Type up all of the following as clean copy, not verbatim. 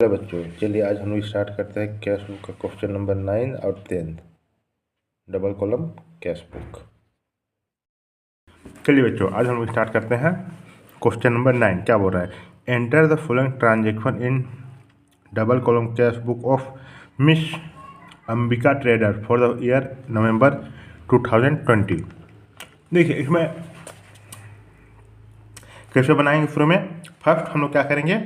Hello बच्चों, चलिए आज हम लोग स्टार्ट करते हैं कैश बुक का क्वेश्चन नंबर 9 और 10 डबल कॉलम कैश बुक। चलिए बच्चों, आज हम लोग स्टार्ट करते हैं क्वेश्चन नंबर 9। क्या बोल रहा है? Enter the following transaction in double column cash book of miss Ambika trader for the year November 2020। देखिए इसमें कैसे बनाएंगे। शुरू में फर्स्ट हम लोग क्या करेंगे,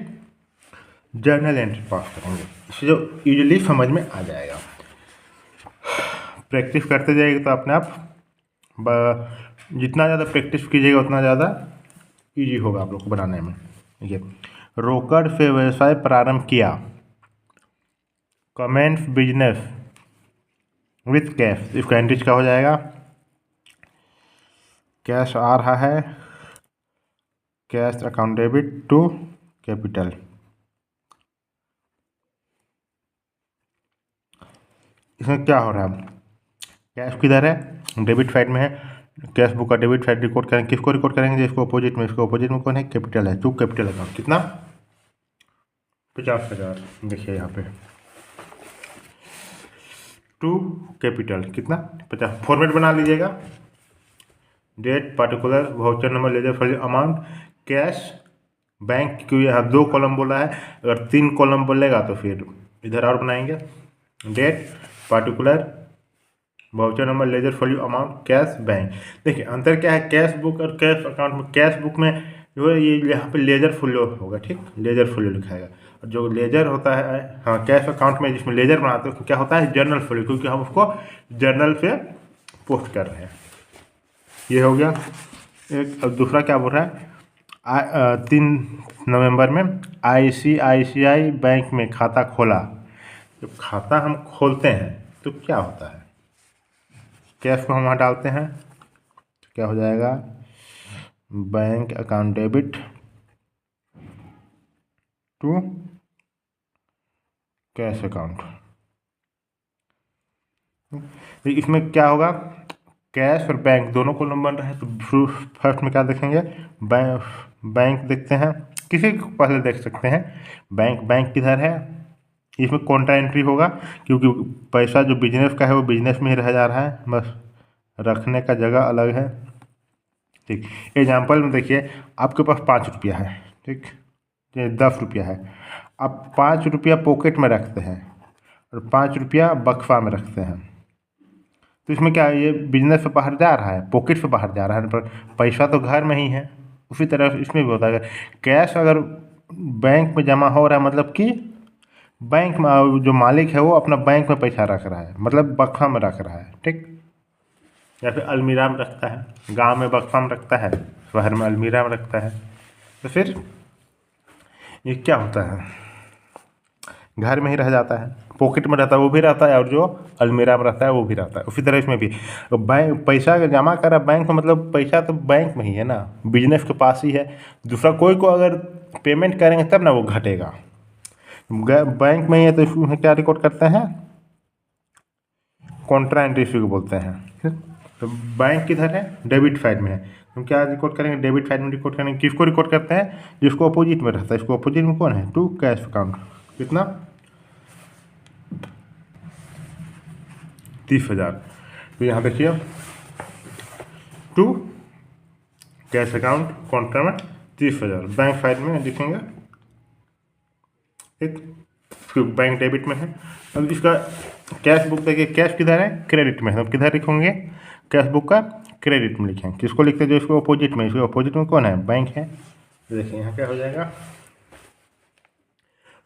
जर्नल एंट्री पास करेंगे, इससे जो यूजली समझ में आ जाएगा। प्रैक्टिस करते जाइएगा तो अपने आप जितना ज़्यादा प्रैक्टिस कीजिएगा उतना ज़्यादा इजी होगा आप लोग को बनाने में। देखिए, रोकड़ से व्यवसाय प्रारंभ किया, कमेंस बिजनेस विथ कैश। इसका एंट्रीज क्या हो जाएगा? कैश आ रहा है, cash account debit to capital. इसमें क्या हो रहा है? कैश किधर है? डेबिट साइड में है। कैश बुक का डेबिट साइड रिकॉर्ड करेंगे, किसको रिकॉर्ड करेंगे? जिसको अपोजिट में, इसको अपोजिट में कौन है? कैपिटल है, टू कैपिटल अकाउंट। कितना? 50,000। देखिए यहाँ पे टू कैपिटल कितना? 50। फॉर्मेट बना लीजिएगा, date, particular, voucher number, ledger for amount, cash, bank. क्यों यहाँ 2 कॉलम बोला है, अगर 3 कॉलम बोलेगा तो फिर इधर और बनाएंगे, date, particular, voucher number, ledger for amount, cash, bank. देखिए अंतर क्या है कैश बुक और कैश अकाउंट में? कैश बुक में जो है ये यहाँ पे लेजर फुल्लो होगा, ठीक, लेजर फुल्लो लिखा है। और जो लेजर होता है, हाँ, कैश अकाउंट में जिसमें लेजर बनाते हैं क्या होता है? जर्नल फुल्लो, क्योंकि हम उसको जर्नल पे पोस्ट कर रहे हैं। ये हो गया एक। अब दूसरा क्या बोल रहा है? 3 नवंबर में ICICI बैंक में खाता खोला। जब खाता हम खोलते हैं तो क्या होता है? कैश को हम वहाँ डालते हैं तो क्या हो जाएगा? Bank account debit to cash account. इसमें क्या होगा? कैश और बैंक दोनों को नंबर रहे तो फर्स्ट में क्या देखेंगे? बैंक देखते हैं, किसी को पहले देख सकते हैं। बैंक किधर है? इसमें कॉन्ट्रा एंट्री होगा, क्योंकि पैसा जो बिजनेस का है वो बिजनेस में ही रह जा रहा है, बस रखने का जगह अलग है, ठीक। एग्जाम्पल में देखिए, आपके पास 5 रुपया है, ठीक, ये 10 रुपया है। आप 5 रुपया पॉकेट में रखते हैं और 5 रुपया बक्सा में रखते हैं, तो इसमें क्या है? ये बिजनेस से बाहर जा रहा है, पॉकेट से बाहर जा रहा है, पर पैसा तो घर में ही है। उसी तरह इसमें भी होता है, कैश अगर बैंक में जमा हो रहा है मतलब कि बैंक में जो मालिक है वो अपना बैंक में पैसा रख रहा है, मतलब बक्सा में रख रहा है, ठीक। या फिर अलमीरा में रखता है, गांव में बक्सा में रखता है, शहर में अलमीरा में रखता है। तो फिर ये क्या होता है? घर में ही रह जाता है, पॉकेट में रहता है वो भी रहता है, और जो अलमीरा में रहता है वो भी रहता है। उसी तरह इसमें भी बैंक पैसा अगर जमा कर रहा है बैंक में, मतलब पैसा तो बैंक में ही है ना, बिजनेस के पास ही है। दूसरा कोई को अगर पेमेंट करेंगे तब ना वो घटेगा। बैंक में ही है तो इसमें क्या रिकॉर्ड करते हैं? कॉन्ट्रा एंट्री को बोलते हैं। तो बैंक किधर है? डेबिट साइड में है। हम क्या रिकॉर्ड करेंगे? डेबिट साइड में रिकॉर्ड करेंगे। किसको रिकॉर्ड करते हैं? जिसको अपोजिट में रहता है। इसको अपोजिट में कौन है? To cash account. कितना? 30,000। तो यहाँ देखिए, टू कैश अकाउंट कॉन्ट्रा में 30,000, बैंक साइड में लिखेंगे, ठीक, बैंक डेबिट में है। अब इसका कैश बुक देखिए, कैश किधर है? क्रेडिट में है। अब किधर लिखेंगे? कैश बुक का क्रेडिट में लिखेंगे। किसको लिखते हैं? जो इसको अपोजिट में, इसको अपोजिट में कौन है? बैंक है। तो देखिए यहाँ क्या हो जाएगा?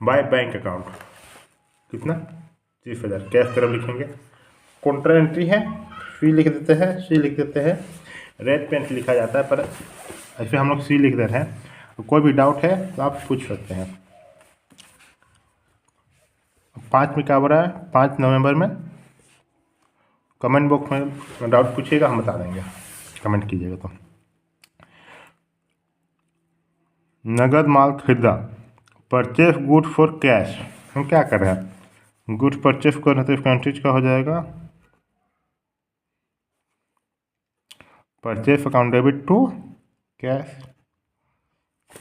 बाय बैंक अकाउंट कितना? 30,000। कैश तरफ लिखेंगे, कॉन्ट्रा एंट्री है, सी लिख देते हैं, सी लिख देते हैं। रेड पेन से लिखा जाता है पर ऐसे हम लोग सी लिख देते हैं। तो कोई भी डाउट है तो आप पूछ सकते हैं। 5 में क्या हो रहा है? 5 नवंबर में कमेंट बॉक्स में डाउट पूछिएगा, हम बता देंगे, कमेंट कीजिएगा। तो नगद माल खरीदा, परचेस गुड फॉर कैश। हम क्या कर रहे हैं? गुड्स परचेस कर रहे हैं, तो इसका एंट्रीज का हो जाएगा purchase account debit to cash.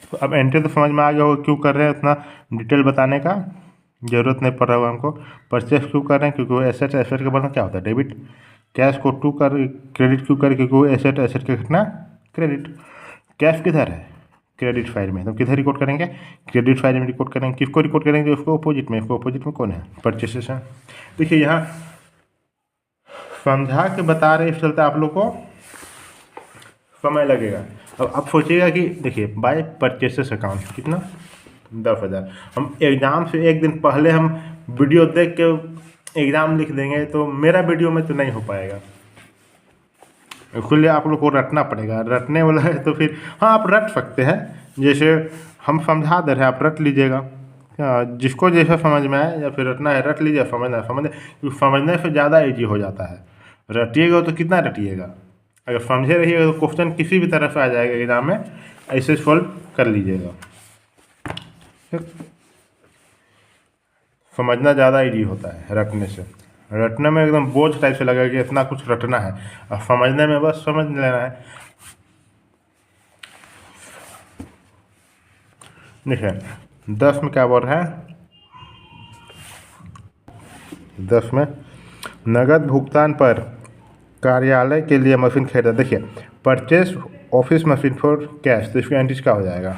तो अब एंट्री तो समझ में आ गया होगा क्यों कर रहे हैं, उतना डिटेल बताने का ज़रूरत नहीं पड़ रहा होगा हमको। परचेस क्यों कर रहे हैं, क्योंकि वो एसेट, एसेट का मतलब क्या होता है डेबिट। कैश को टू कर क्रेडिट क्यों करें, क्योंकि वो एसेट, एसेट का घटना क्रेडिट। कैश किधर है, क्रेडिट फाइल में, तो किधर रिकॉर्ड करेंगे, क्रेडिट फाइल में रिकॉर्ड करेंगे। किसको रिकॉर्ड करेंगे, उसको अपोजिट में, इसको अपोजिट में कौन है, परचेसेस है। देखिए यहाँ समझा के बता रहे, इस चलते आप लोग को समय लगेगा। अब आप सोचिएगा कि देखिए बाय परचेसेस अकाउंट कितना, 10,000। हम एग्ज़ाम से एक दिन पहले हम वीडियो देख के एग्ज़ाम लिख देंगे तो मेरा वीडियो में तो नहीं हो पाएगा, इसलिए आप लोग को रटना पड़ेगा। रटने वाला है तो फिर हाँ आप रट सकते हैं, जैसे हम समझा दे रहे हैं आप रट लीजिएगा। जिसको जैसा समझ में आए, या फिर रटना है रट लीजिए, क्योंकि समझने से ज़्यादा ईजी हो जाता है। रटिएगा तो कितना रटिएगा, अगर समझे रहिएगा तो क्वेश्चन किसी भी तरह से आ जाएगा एग्जाम में, ऐसे सॉल्व कर लीजिएगा। समझना ज़्यादा इजी होता है रटने से। रटने में एकदम बोझ टाइप से लगेगा कि इतना कुछ रटना है, और समझने में बस समझ लेना है। देखिए 10 में क्या बोल रहा है, 10 में नगद भुगतान पर कार्यालय के लिए मशीन खरीदा। देखिए purchase office machine for cash, तो इसकी एंट्रीज क्या हो जाएगा,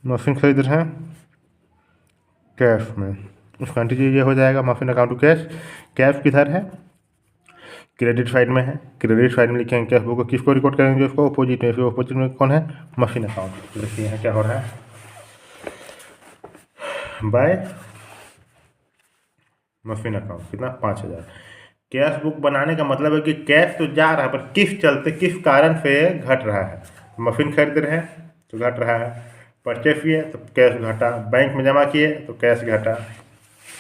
मशीन खरीद रहे हैं कैश में, उसका एंट्री ये हो जाएगा machine account to cash. Cash किधर है, क्रेडिट साइड में है, क्रेडिट साइड में लिखेंगे कैश बुक को, किसको रिकॉर्ड करेंगे, उसको अपोजिट में, फिर अपोजिट में कौन है, मशीन अकाउंट। तो देखिए यहाँ क्या हो रहा है, बाय मशीन अकाउंट कितना, 5,000। कैश बुक बनाने का मतलब है कि कैश तो जा रहा है, पर किस चलते, किस कारण से घट रहा है। मशीन खरीद रहे हैं तो घट रहा है, परचेस किए तो कैश घटा, बैंक में जमा किए तो कैश घटा।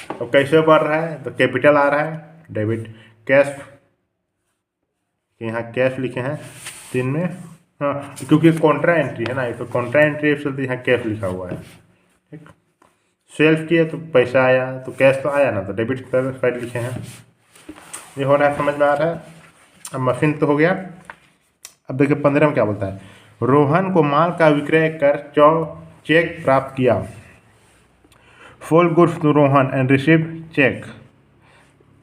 तो कैसे बढ़ रहा है, तो कैपिटल आ रहा है, डेबिट। कैश, यहाँ कैश लिखे हैं 3 में, हाँ क्योंकि कॉन्ट्रा एंट्री है ना, तो कॉन्ट्रा एंट्री चलते यहाँ कैश लिखा हुआ है, ठीक। सेल्फ किए तो पैसा आया, तो कैश तो आया ना, तो डेबिट साइड लिखे हैं। ये हो रहा है, समझ में आ रहा है। अब मशीन तो हो गया। अब देखिए 15 में क्या बोलता है, रोहन को माल का विक्रय कर चेक प्राप्त किया। Full goods to Rohan and receive cheque.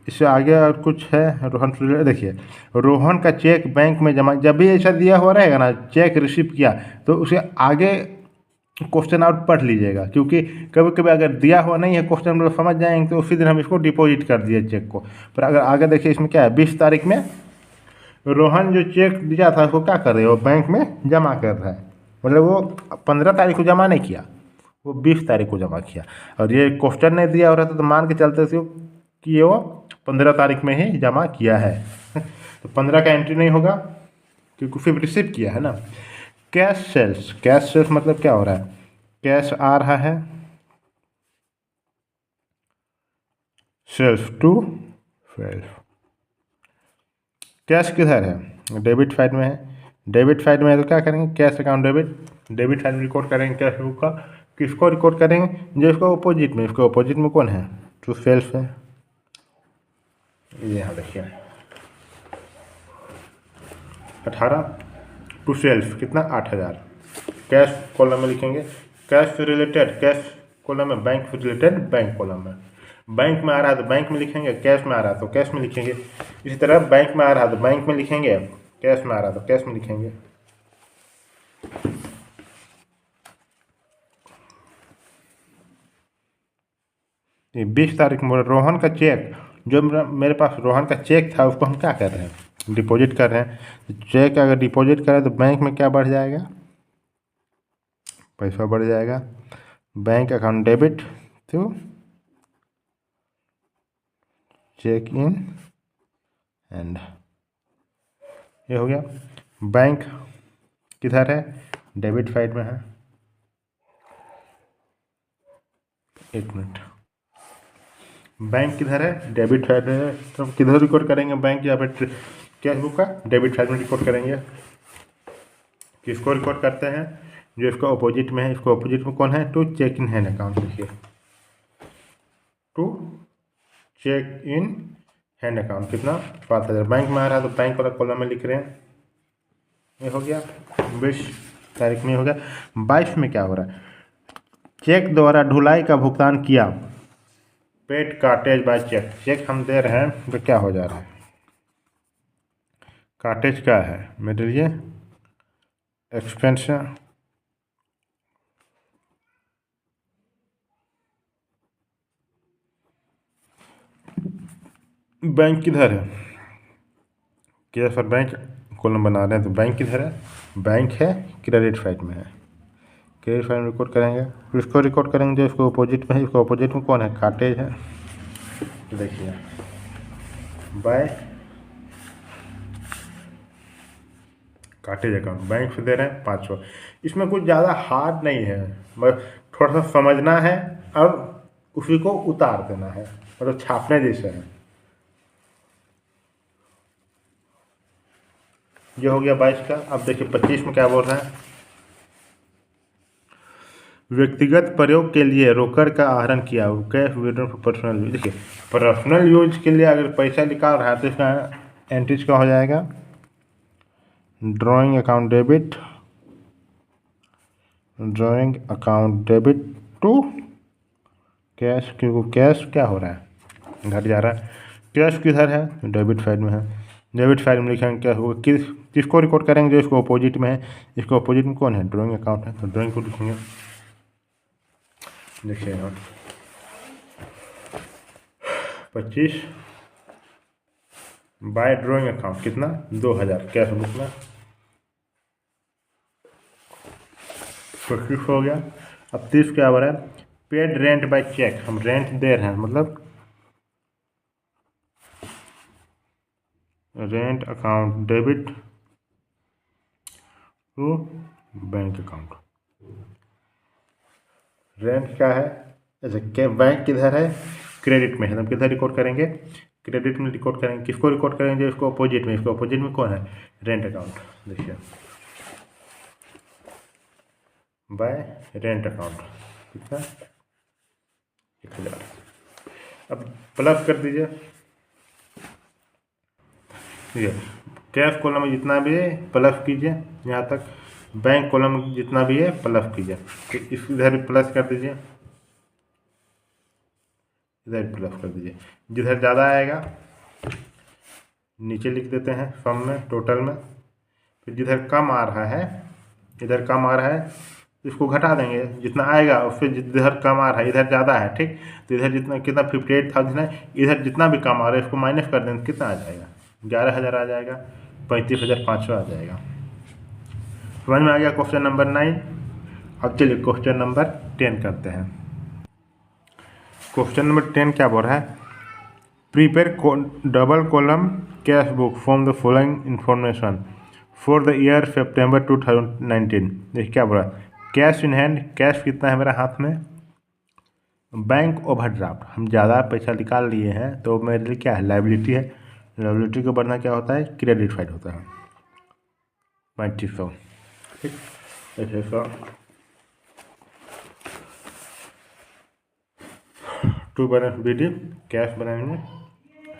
इससे आगे और कुछ है रोहन से, देखिए रोहन का चेक बैंक में जमा, जब भी ऐसा दिया हुआ रहेगा ना, चेक रिसीव किया, तो उसे आगे क्वेश्चन आउट पढ़ लीजिएगा, क्योंकि कभी कभी अगर दिया हुआ नहीं है क्वेश्चन मतलब समझ जाएंगे तो उसी दिन हम इसको डिपॉजिट कर दिए चेक को। पर अगर आगे देखिए इसमें क्या है, 20 तारीख में रोहन जो चेक दिया था उसको क्या कर रहे हो, बैंक में जमा कर रहा है, मतलब वो 15 तारीख को जमा नहीं किया, वो 20 तारीख को जमा किया। और ये क्वेश्चन नहीं दिया हो रहा था तो मान के चलते थे कि ये वो 15 तारीख में ही जमा किया है। तो 15 का एंट्री नहीं होगा क्योंकि फिर रिसीव किया है ना। कैश सेल्स, कैश सेल्स मतलब क्या हो रहा है, कैश आ रहा है, सेल्स टू सेल्फ। कैश किधर है, डेबिट साइड में है, डेबिट साइड में है तो क्या करेंगे, cash account debit, debit side में रिकॉर्ड करेंगे कैश बुक का। किसको रिकॉर्ड करेंगे, जो इसको अपोजिट में, इसको अपोजिट में कौन है, टू सेल्फ है। ये यहाँ देखिए 18 टू सेल्फ कितना, 8,000। कैश कॉलम में लिखेंगे, कैश से रिलेटेड कैश कॉलम में, बैंक से रिलेटेड बैंक कॉलम में। बैंक में आ रहा है तो बैंक में लिखेंगे, कैश में आ रहा है तो कैश में लिखेंगे। इसी तरह बैंक में आ रहा है तो बैंक में लिखेंगे, कैश में आ रहा है तो कैश में लिखेंगे। ये 20 तारीख में रोहन का चेक, जो मेरे पास रोहन का चेक था उसको हम क्या कर रहे हैं, डिपॉजिट कर रहे हैं। चेक अगर डिपॉजिट करें तो बैंक में क्या बढ़ जाएगा, पैसा बढ़ जाएगा, bank account debit to cheque in hand, ये हो गया। बैंक किधर है, डेबिट साइड में है, एक मिनट, बैंक किधर है, डेबिट साइड में है, तो हम किधर रिकॉर्ड करेंगे, बैंक या फिर कैश बुक का डेबिट साइड में रिकॉर्ड करेंगे। किसको रिकॉर्ड करते हैं, जो इसको अपोजिट में है, इसको अपोजिट में कौन है, to cheque in hand account. देखिए to cheque in hand account कितना 5,000। बैंक में आ रहा है तो बैंक वाला कॉलम में लिख रहे हैं। ये हो गया 20 तारीख में हो गया। 22 में क्या हो रहा है, चेक द्वारा ढुलाई का भुगतान किया, paid cartage by cheque. Cheque हम दे रहे हैं तो क्या हो जा रहा है, कार्टेज क्या है, मटेरियल एक्सपेंस। बैंक किधर है, कैश और बैंक कॉलम बना रहे हैं तो बैंक किधर है, बैंक है क्रेडिट साइड में है। क्रेडिट साइड में रिकॉर्ड करेंगे, फिर इसको रिकॉर्ड करेंगे जो इसको अपोजिट में है। इसको अपोजिट में कौन है, कार्टेज है। तो देखिए बाय कार्टेज अकाउंट बैंक से दे रहे हैं 500। इसमें कुछ ज़्यादा हार्ड नहीं है, बस थोड़ा सा समझना है और उसी को उतार देना है, मतलब छापने जैसे है। ये हो गया 22 का। अब देखिए 25 में क्या बोल रहे हैं, व्यक्तिगत प्रयोग के लिए रोकड़ का आहरण किया हो, cash withdrawal for personal use. देखिए पर्सनल यूज के लिए अगर पैसा निकाल रहा है तो इसका एंट्रीज क्या हो जाएगा, drawing account debit, drawing account debit to cash, क्योंकि कैश क्या हो रहा है, घट जा रहा है। कैश किधर है, डेबिट साइड में है। डेबिट साइड में लिखेंगे क्या होगा, किसको रिकॉर्ड करेंगे, जो इसको अपोजिट में है। इसको अपोजिट में कौन है, ड्राइंग अकाउंट है, तो ड्राइंग को लिखेंगे। देखिए 25 बाय ड्राइंग अकाउंट कितना 2000, कैश बुक में 25 हो गया। अब 30 क्या हो रहा है, पेड रेंट बाय चेक, हम रेंट दे रहे हैं, मतलब rent account debit to bank account. Rent क्या है, जैसे के बैंक किधर है, क्रेडिट में है, हम किधर रिकॉर्ड करेंगे, क्रेडिट में रिकॉर्ड करेंगे। किसको रिकॉर्ड करेंगे, इसको अपोजिट में। इसको अपोजिट में कौन है, रेंट अकाउंट। देखिए बाय रेंट अकाउंट कितना 1000। अब प्लस कर दीजिए, ठीक है। कैश कॉलम में जितना भी है प्लस कीजिए, यहाँ तक बैंक कॉलम में जितना भी है प्लस कीजिए। तो इस इधर भी प्लस कर दीजिए, इधर प्लस कर दीजिए। जिधर ज़्यादा आएगा नीचे लिख देते हैं सम में, टोटल में। फिर जिधर कम आ रहा है, इधर कम आ रहा है, इसको घटा देंगे जितना आएगा, और फिर जिधर कम आ रहा है इधर ज़्यादा है, ठीक। तो इधर जितना कितना 58,000 है, इधर जितना भी कम आ रहा है इसको माइनस कर देंगे, कितना आ जाएगा 11,000 आ जाएगा, 35,500 आ जाएगा। समझ में आ गया क्वेश्चन नंबर 9। अब चलिए क्वेश्चन नंबर 10 करते हैं। क्वेश्चन नंबर 10 क्या बोल रहा है, prepare double column cash book from the following information for the year September 2019। देखिए क्या बोल रहा है, कैश इन हैंड, कैश कितना है मेरा हाथ में। बैंक ओवरड्राफ्ट, हम ज़्यादा पैसा निकाल लिए हैं तो मेरे लिए क्या है, लाइबिलिटी है। लाइबिलिटी को बढ़ना क्या होता है, क्रेडिट साइड होता है 2500, ठीक। ऐसे 2 बैलेंस बी डी, कैश बनाएंगे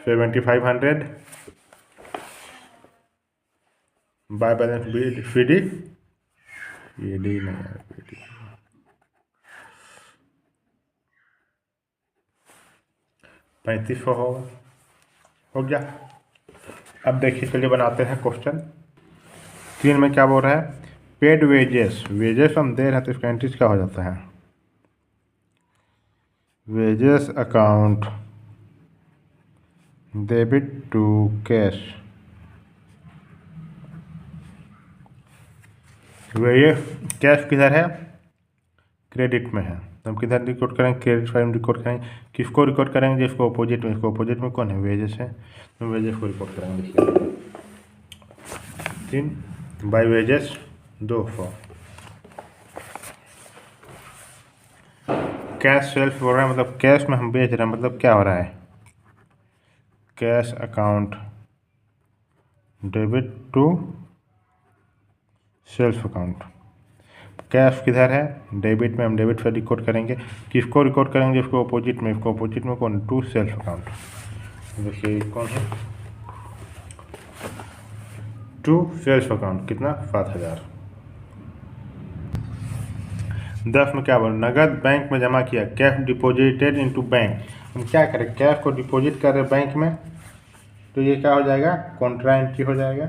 7500 by balance B C D, ये डी नहीं है, बी डी 3500 होगा, हो गया। अब देखिए चलिए बनाते हैं क्वेश्चन 3 में क्या बोल रहा है, पेड वेजेस, वेजेस हम दे रहे हैं तो इसका एंट्रीज क्या हो जाता है, wages account debit to cash. ये कैश किधर है, क्रेडिट में है, तो हम किधर रिकॉर्ड करेंगे, क्रेडिट साइड में रिकॉर्ड करेंगे। किसको रिकॉर्ड करेंगे, जिसको अपोजिट में। इसको अपोजिट में कौन है, वेजेस है, तो वेजेस को रिकॉर्ड करेंगे। 3 बाय वेजेस 200। कैश सेल्स हो रहा है, मतलब कैश में हम बेच रहे हैं, मतलब क्या हो रहा है, cash account debit to self account. Cash किधर है, डेबिट में, हम डेबिट से रिकॉर्ड करेंगे। किसको रिकॉर्ड करेंगे, इसको अपोजिट में। इसको अपोजिट में कौन, टू सेल्फ अकाउंट। देखिए कौन है, टू सेल्स अकाउंट कितना 7,000। 10 में क्या बोला, नगद बैंक में जमा किया, कैश डिपॉजिटेड इनटू बैंक। हम क्या करें, कैश को डिपॉजिट कर रहे बैंक में, तो ये क्या हो जाएगा, कॉन्ट्रा एंट्री हो जाएगा,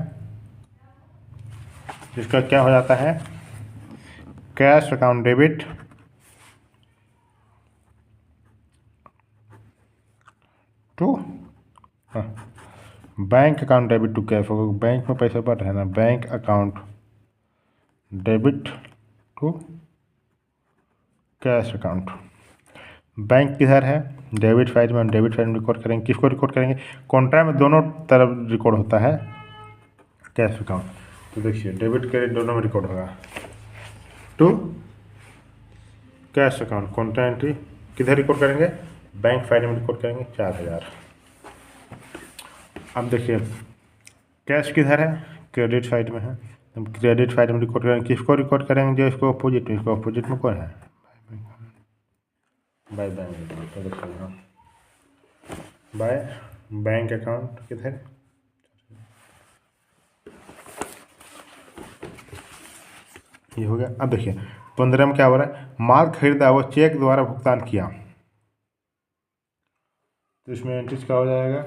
जिसका क्या हो जाता है, कैश अकाउंट डेबिट टू, हाँ, bank account debit to cash होगा, बैंक में पैसा बढ़ रहा है ना, bank account debit to cash account. Bank किधर है, डेबिट साइड में, हम डेबिट साइड में रिकॉर्ड करेंगे, किसको रिकॉर्ड करेंगे, कॉन्ट्रा में दोनों तरफ रिकॉर्ड होता है कैश अकाउंट। तो देखिए डेबिट क्रेडिट दोनों में रिकॉर्ड होगा, to cash account, contra entry किधर रिकॉर्ड करेंगे, बैंक साइड में रिकॉर्ड करेंगे 4,000। अब देखिए कैश किधर है, क्रेडिट साइड में है, हम क्रेडिट साइड में रिकॉर्ड करेंगे, किसको रिकॉर्ड करेंगे, जो इसको अपोजिट में, इसको अपोजिट में कौन है, बाय बैंक, तो देखिए बाय बैंक अकाउंट किधर, ये हो गया। अब देखिए 15 में क्या हो रहा है, माल खरीदा वो चेक द्वारा भुगतान किया, तो इसमें एंट्रीज क्या हो जाएगा,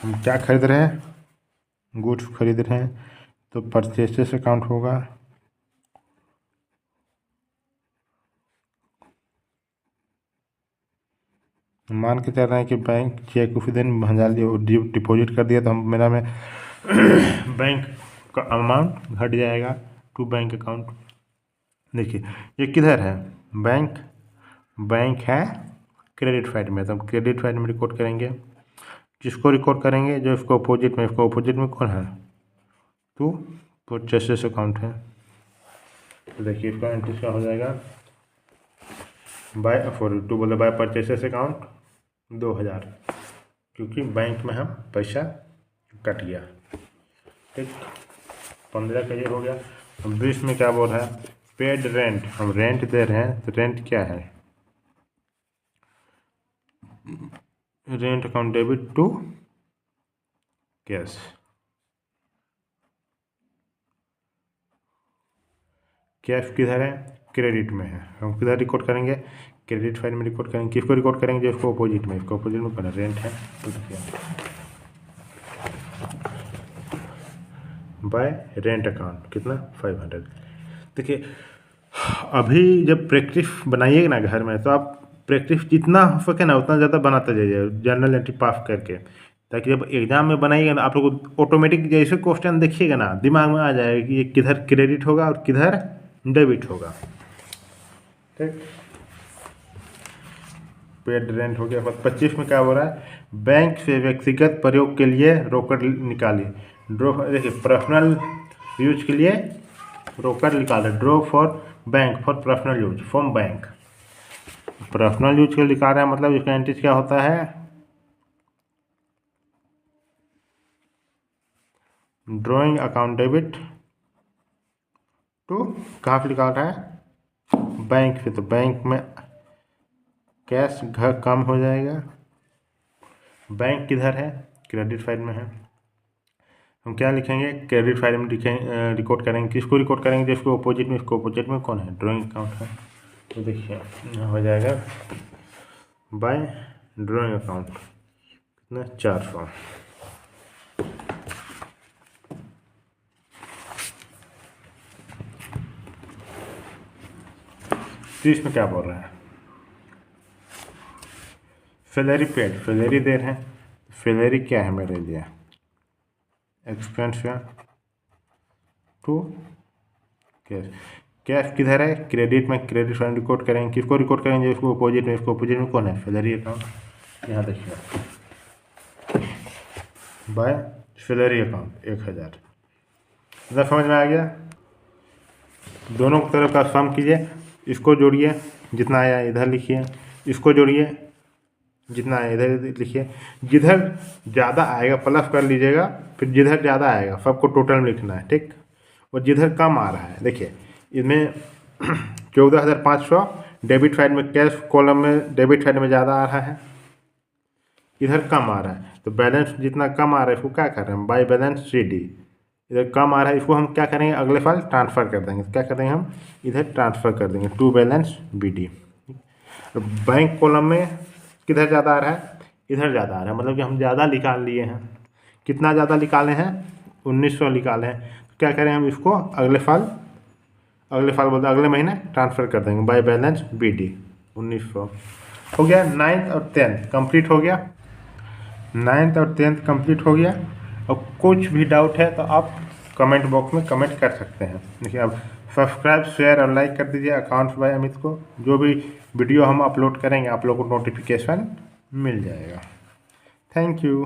हम क्या खरीद रहे हैं, गुड्स खरीद रहे हैं, तो परचेसेस अकाउंट होगा, मान के चल रहे हैं कि बैंक चेक उसी दिन भंजा दिया, डिपॉजिट कर दिया, तो हम मेरा में बैंक का अमाउंट घट जाएगा टू बैंक अकाउंट। देखिए ये किधर है, बैंक, बैंक है क्रेडिट साइड में, तो हम क्रेडिट साइड में रिकॉर्ड करेंगे, किसको रिकॉर्ड करेंगे, जो इसको अपोजिट में, इसको अपोजिट में कौन है, टू परचेसेस अकाउंट है, तो देखिए इसका एंट्री क्या हो जाएगा, बाय फॉर टू बोले बाय परचेसेस अकाउंट 2,000, क्योंकि बैंक में हम पैसा कट गया, ठीक। 15 का ये हो गया। अब 20 में क्या बोल रहा है, पेड रेंट, हम रेंट दे रहे हैं, तो रेंट क्या है, rent account debit to cash, cash किधर है, क्रेडिट में है, हम किधर रिकॉर्ड करेंगे, क्रेडिट फाइल में रिकॉर्ड करेंगे, किसको रिकॉर्ड करेंगे, जो इसको अपोजिट में, इसको अपोजिट में करना रेंट है, तो देखिए बाय रेंट अकाउंट कितना 500। देखिए अभी जब प्रैक्टिस बनाइएगा ना घर में, तो आप प्रैक्टिस जितना हो सके ना उतना ज़्यादा बनाते जाइए जनरल एंट्री पास करके, ताकि जब एग्जाम में बनाइएगा ना आप लोग ऑटोमेटिक जैसे क्वेश्चन देखिएगा ना दिमाग में आ जाएगा कि ये किधर क्रेडिट होगा और किधर डेबिट होगा, ठीक। पेड रेंट हो गया। 25 में क्या हो रहा है, बैंक से व्यक्तिगत प्रयोग के लिए रोकड़ निकाली, ड्रॉ, देखिए पर्सनल यूज के लिए रोकड़ निकाले, draw for bank for personal use from bank, personal use के लिए निकाल रहे हैं, मतलब इसका एंट्रीज क्या होता है, ड्रॉइंग अकाउंट डेबिट टू, कहाँ से निकाल रहा है, बैंक से, तो बैंक में कैश घर कम हो जाएगा, बैंक किधर है, क्रेडिट साइड में है, हम क्या लिखेंगे, क्रेडिट साइड में लिखेंगे, रिकॉर्ड करेंगे, किसको रिकॉर्ड करेंगे, जिसको अपोजिट में, इसको अपोजिट में कौन है, ड्राइंग अकाउंट है, तो देखिए हो जाएगा बाय ड्राइंग अकाउंट कितना 400। तो इसमें क्या बोल रहा है, सैलरी पेड, सैलरी दे रहे हैं, सैलरी क्या है मेरे लिए, एक्सपेंस है टू कैश, कैश किधर है, क्रेडिट में, क्रेडिट फंड रिकॉर्ड करेंगे, किसको रिकॉर्ड करेंगे, इसको अपोजिट में, इसको अपोजिट में कौन है, सैलरी अकाउंट, यहाँ देखिए बाय सैलरी अकाउंट 1,000। इतना समझ में आ गया, दोनों तरफ का सम कीजिए, इसको जोड़िए जितना आया इधर लिखिए, इसको जोड़िए जितना आया इधर लिखिए, जिधर ज़्यादा आएगा प्लस कर लीजिएगा, फिर जिधर ज़्यादा आएगा सबको टोटल में लिखना है, ठीक। और जिधर कम आ रहा है देखिए इसमें 14,500 डेबिट साइड में कैश कॉलम में डेबिट साइड में ज़्यादा आ रहा है, इधर कम आ रहा है, तो बैलेंस जितना कम आ रहा है इसको क्या कर रहे हैं, बाय बैलेंस सी डी। इधर कम आ रहा है, इसको हम क्या करेंगे, अगले साल ट्रांसफ़र कर देंगे। क्या कर देंगे हम, इधर ट्रांसफ़र कर देंगे to balance B D. Bank column में किधर ज़्यादा आ रहा है, इधर ज़्यादा आ रहा है, मतलब कि हम ज़्यादा निकाल लिए हैं। कितना ज़्यादा निकाले हैं, 1900 निकाले हैं। तो क्या करें हम इसको अगले साल बोलते अगले महीने ट्रांसफ़र कर देंगे बाय बैलेंस बी डी 1900। हो गया, 9th और 10th कंप्लीट हो गया। 9th और 10th कंप्लीट हो गया। और कुछ भी डाउट है तो आप कमेंट बॉक्स में कमेंट कर सकते हैं। देखिए, अब सब्सक्राइब शेयर और लाइक कर दीजिए अकाउंट्स बाय अमित को। जो भी वीडियो हम अपलोड करेंगे आप लोगों को नोटिफिकेशन मिल जाएगा। Thank you.